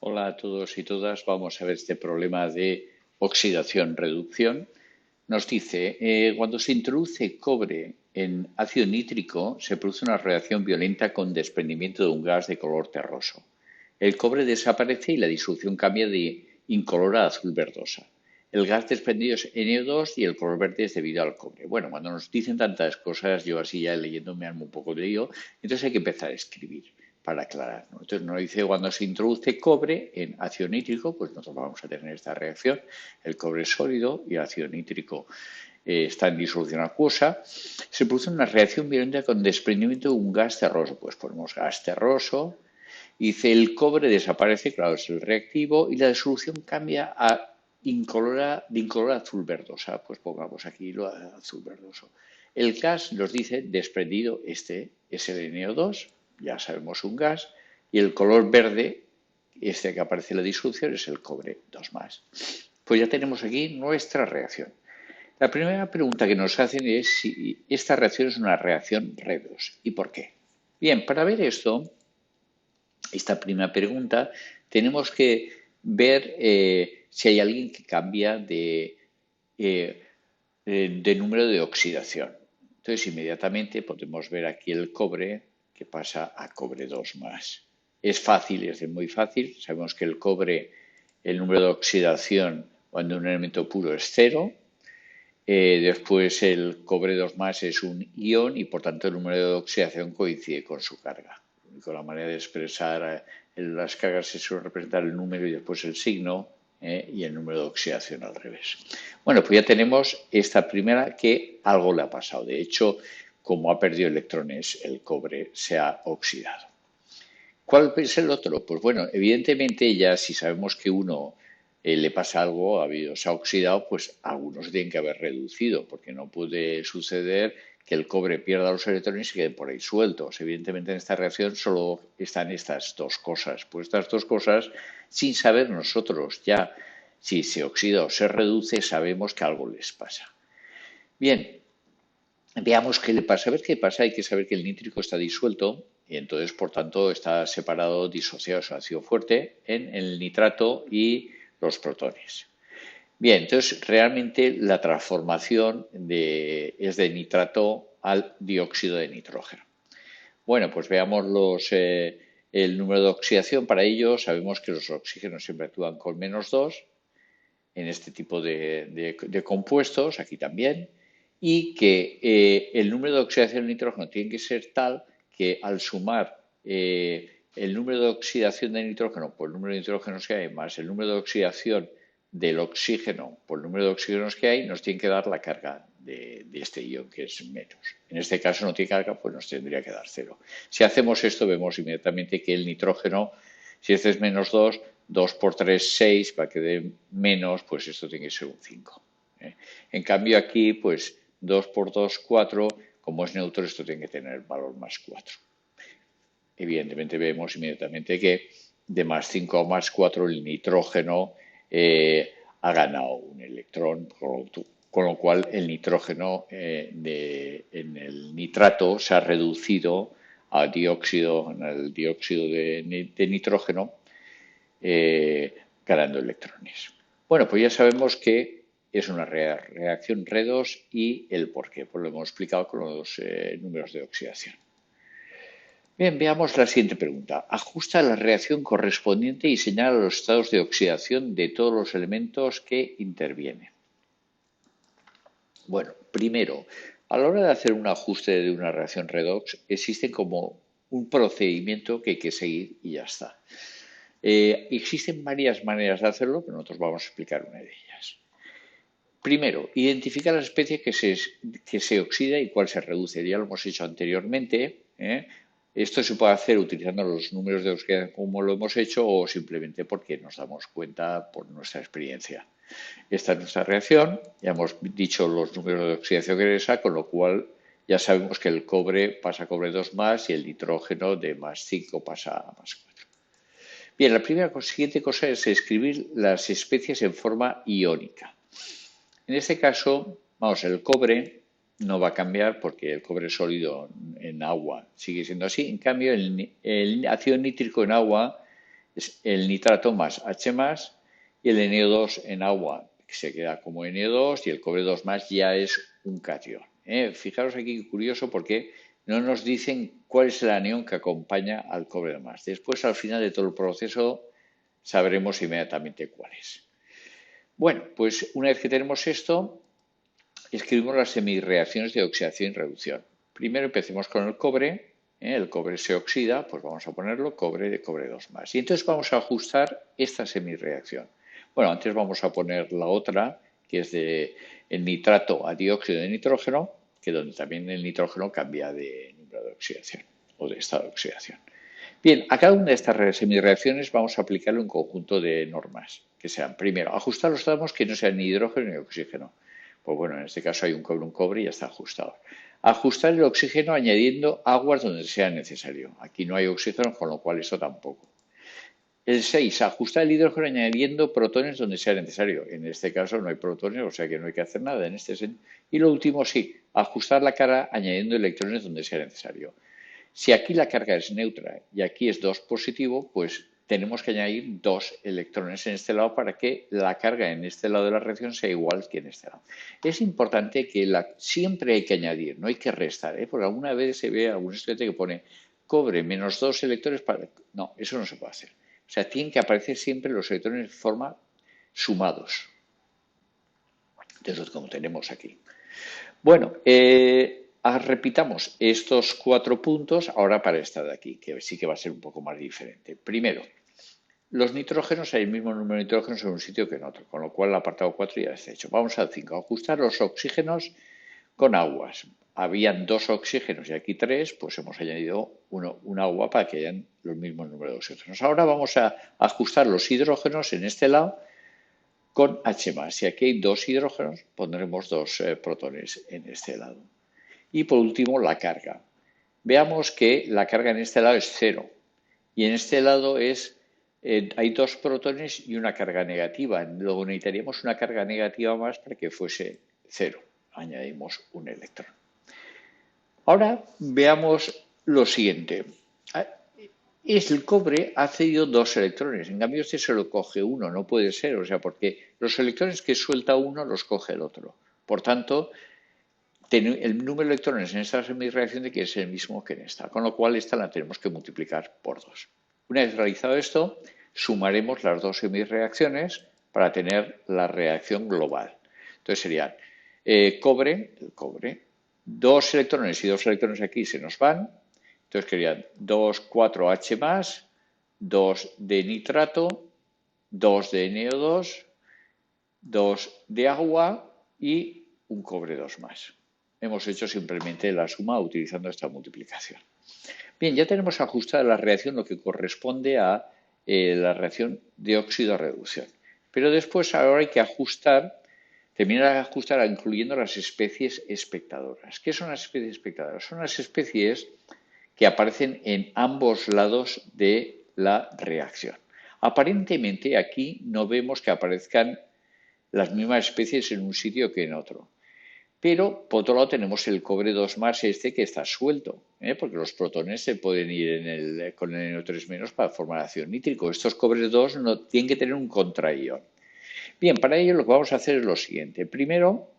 Hola a todos y todas. Vamos a ver este problema de oxidación-reducción. Nos dice, cuando se introduce cobre en ácido nítrico, se produce una reacción violenta con desprendimiento de un gas de color terroso. El cobre desaparece y la disolución cambia de incolora a azul verdosa. El gas desprendido es NO2 y el color verde es debido al cobre. Bueno, cuando nos dicen tantas cosas, yo así ya leyendo me armo un poco de lío, entonces hay que empezar a escribir para aclarar, ¿no? Entonces nos dice cuando se introduce cobre en ácido nítrico, pues nosotros vamos a tener esta reacción. El cobre es sólido y el ácido nítrico está en disolución acuosa. Se produce una reacción violenta con desprendimiento de un gas terroso. Pues ponemos gas terroso. Dice el cobre desaparece, claro, es el reactivo, y la disolución cambia a de incolora a azul verdosa. Pues pongamos aquí lo azul verdoso. El gas nos dice desprendido, este es el NO2, ya sabemos un gas, y el color verde, este que aparece en la disolución, es el cobre 2 más. Pues ya tenemos aquí nuestra reacción. La primera pregunta que nos hacen es si esta reacción es una reacción redox y por qué. Bien, para ver esto, esta primera pregunta, tenemos que ver si hay alguien que cambia de número de oxidación. Entonces, inmediatamente podemos ver aquí el cobre que pasa a cobre 2 más. Es fácil, es muy fácil. Sabemos que el cobre, el número de oxidación cuando un elemento puro es cero. Después el cobre 2 más es un ion y por tanto el número de oxidación coincide con su carga. Con la manera de expresar las cargas es representar el número y después el signo y el número de oxidación al revés. Bueno, pues ya tenemos esta primera que algo le ha pasado. De hecho, como ha perdido electrones, el cobre se ha oxidado. ¿Cuál es el otro? Pues bueno, evidentemente ya si sabemos que uno le pasa algo, se ha oxidado, pues algunos tienen que haber reducido, porque no puede suceder que el cobre pierda los electrones y se queden por ahí sueltos. Evidentemente en esta reacción solo están estas dos cosas. Pues estas dos cosas, sin saber nosotros ya si se oxida o se reduce, sabemos que algo les pasa. Bien, veamos qué le pasa. A ver qué pasa. Hay que saber que el nítrico está disuelto y entonces, por tanto, está separado, disociado su ácido fuerte en el nitrato y los protones. Bien, entonces realmente la transformación es de nitrato al dióxido de nitrógeno. Bueno, pues veamos el número de oxidación. Para ello sabemos que los oxígenos siempre actúan con -2 en este tipo de compuestos, aquí también, y que el número de oxidación de nitrógeno tiene que ser tal que al sumar el número de oxidación de nitrógeno por el número de nitrógenos que hay más el número de oxidación del oxígeno por el número de oxígenos que hay, nos tiene que dar la carga de este ion, que es menos. En este caso no tiene carga, pues nos tendría que dar cero. Si hacemos esto, vemos inmediatamente que el nitrógeno, si este es -2, 2 por 3, 6, para que dé menos, pues esto tiene que ser un 5. En cambio aquí, pues 2 por 2, 4, como es neutro, esto tiene que tener valor más 4. Evidentemente vemos inmediatamente que de más 5 a más 4 el nitrógeno ha ganado un electrón, con lo cual el nitrógeno en el nitrato se ha reducido a el dióxido de nitrógeno, ganando electrones. Bueno, pues ya sabemos que es una reacción redox y el porqué, pues lo hemos explicado con los números de oxidación. Bien, veamos la siguiente pregunta. Ajusta la reacción correspondiente y señala los estados de oxidación de todos los elementos que intervienen. Bueno, primero, a la hora de hacer un ajuste de una reacción redox, existe como un procedimiento que hay que seguir y ya está. Existen varias maneras de hacerlo, pero nosotros vamos a explicar una de ellas. Primero, identificar la especie que se oxida y cuál se reduce. Ya lo hemos hecho anteriormente. Esto se puede hacer utilizando los números de oxidación como lo hemos hecho o simplemente porque nos damos cuenta por nuestra experiencia. Esta es nuestra reacción. Ya hemos dicho los números de oxidación que es, con lo cual ya sabemos que el cobre pasa a cobre 2 más y el nitrógeno de más 5 pasa a más 4. Bien, la siguiente cosa es escribir las especies en forma iónica. En este caso, vamos, el cobre no va a cambiar porque el cobre sólido en agua sigue siendo así. En cambio, el ácido nítrico en agua Es el nitrato más H más y el NO2 en agua, que se queda como NO2 y el cobre 2 más ya es un catión. Fijaros aquí, curioso, porque no nos dicen cuál es el anión que acompaña al cobre 2 más. Después, al final de todo el proceso, sabremos inmediatamente cuál es. Bueno, pues una vez que tenemos esto, escribimos las semireacciones de oxidación y reducción. Primero empecemos con el cobre. El cobre se oxida, pues vamos a ponerlo cobre de cobre 2 más. Y entonces vamos a ajustar esta semireacción. Bueno, antes vamos a poner la otra, que es de el nitrato a dióxido de nitrógeno, que donde también el nitrógeno cambia de número de oxidación o de estado de oxidación. Bien, a cada una de estas semireacciones vamos a aplicarle un conjunto de normas, que sean, primero, ajustar los átomos que no sean ni hidrógeno ni oxígeno. Pues bueno, en este caso hay un cobre y ya está ajustado. Ajustar el oxígeno añadiendo aguas donde sea necesario. Aquí no hay oxígeno, con lo cual eso tampoco. El 6, ajustar el hidrógeno añadiendo protones donde sea necesario. En este caso no hay protones, o sea que no hay que hacer nada en este sentido. Y lo último, sí, ajustar la carga añadiendo electrones donde sea necesario. Si aquí la carga es neutra y aquí es 2 positivo, pues tenemos que añadir 2 electrones en este lado para que la carga en este lado de la reacción sea igual que en este lado. Es importante que siempre hay que añadir, no hay que restar, porque alguna vez se ve algún estudiante que pone cobre menos 2 electrones para... No, eso no se puede hacer. O sea, tienen que aparecer siempre los electrones de forma sumados. Entonces, como tenemos aquí. Bueno, repitamos estos 4 puntos ahora para esta de aquí, que sí que va a ser un poco más diferente. Primero, los nitrógenos, hay el mismo número de nitrógenos en un sitio que en otro, con lo cual el apartado 4 ya está hecho. Vamos al 5, ajustar los oxígenos con aguas. Habían 2 oxígenos y aquí 3, pues hemos añadido un agua para que hayan los mismos números de oxígenos. Ahora vamos a ajustar los hidrógenos en este lado con H+. Si aquí hay 2 hidrógenos, pondremos 2 protones en este lado. Y por último, la carga. Veamos que la carga en este lado es 0 y en este lado hay 2 protones y una carga negativa. Luego necesitaríamos una carga negativa más para que fuese 0. Añadimos un electrón. Ahora veamos lo siguiente. El cobre ha cedido 2 electrones, en cambio este se lo coge uno, no puede ser, o sea, porque los electrones que suelta uno los coge el otro. Por tanto, el número de electrones en esta semireacción tiene que ser el mismo que en esta, con lo cual esta la tenemos que multiplicar por 2. Una vez realizado esto, sumaremos las 2 semireacciones para tener la reacción global. Entonces serían el cobre, 2 electrones y 2 electrones aquí se nos van, entonces querían 2, 4H más, 2 de nitrato, 2 de NO2, 2 de agua y un cobre 2 más. Hemos hecho simplemente la suma utilizando esta multiplicación. Bien, ya tenemos ajustada la reacción, lo que corresponde a la reacción de óxido-reducción. Pero después ahora hay que ajustar, terminar de ajustar incluyendo las especies espectadoras. ¿Qué son las especies espectadoras? Son las especies que aparecen en ambos lados de la reacción. Aparentemente aquí no vemos que aparezcan las mismas especies en un sitio que en otro. Pero, por otro lado, tenemos el cobre 2 más que está suelto, porque los protones se pueden ir con el NO3 menos para formar ácido nítrico. Estos cobres 2 no, tienen que tener un contraión. Bien, para ello lo que vamos a hacer es lo siguiente. Primero,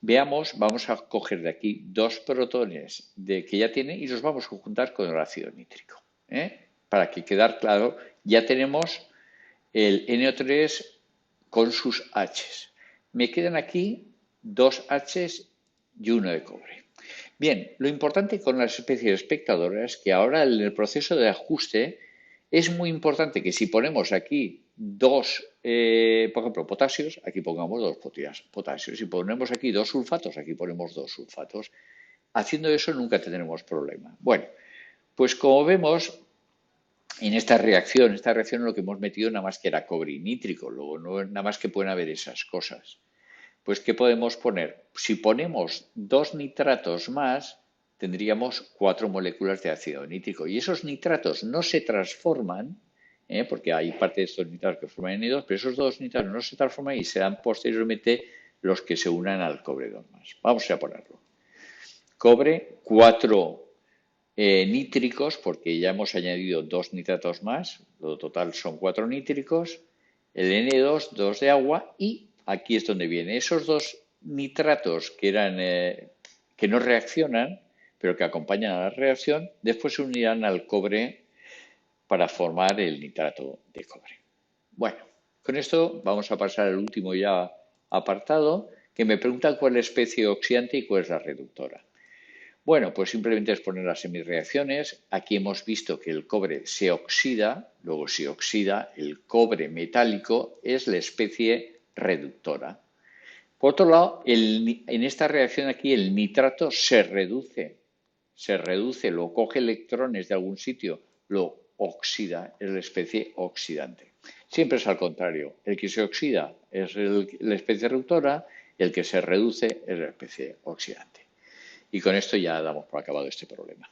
vamos a coger de aquí 2 protones que ya tiene y los vamos a juntar con el ácido nítrico. Para que quede claro, ya tenemos el NO3 con sus H's. Me quedan aquí 2 H's y uno de cobre. Bien, lo importante con las especies espectadoras es que ahora en el proceso de ajuste es muy importante que si ponemos aquí 2, por ejemplo, potasios, aquí pongamos 2 potasios. Si ponemos aquí 2 sulfatos, aquí ponemos 2 sulfatos. Haciendo eso nunca tendremos problema. Bueno, pues como vemos, en esta reacción lo que hemos metido nada más que era cobre y nítrico, luego no nada más que pueden haber esas cosas. Pues, ¿qué podemos poner? Si ponemos 2 nitratos más, tendríamos 4 moléculas de ácido nítrico. Y esos nitratos no se transforman, porque hay parte de estos nitratos que forman N2, pero esos 2 nitratos no se transforman y serán posteriormente los que se unan al cobre 2 más. Vamos a ponerlo. Cobre, 4 nítricos, porque ya hemos añadido 2 nitratos más, lo total son 4 nítricos, el N2, 2 de agua, y aquí es donde viene esos 2 nitratos que no reaccionan, pero que acompañan a la reacción, después se unirán al cobre para formar el nitrato de cobre. Bueno, con esto vamos a pasar al último ya apartado, que me pregunta cuál es la especie oxidante y cuál es la reductora. Bueno, pues simplemente es poner las semireacciones. Aquí hemos visto que el cobre se oxida, luego se oxida, el cobre metálico es la especie reductora. Por otro lado, en esta reacción aquí el nitrato se reduce, lo coge electrones de algún sitio, lo oxida, es la especie oxidante. Siempre es al contrario, el que se oxida es la especie reductora, el que se reduce es la especie oxidante. Y con esto ya damos por acabado este problema.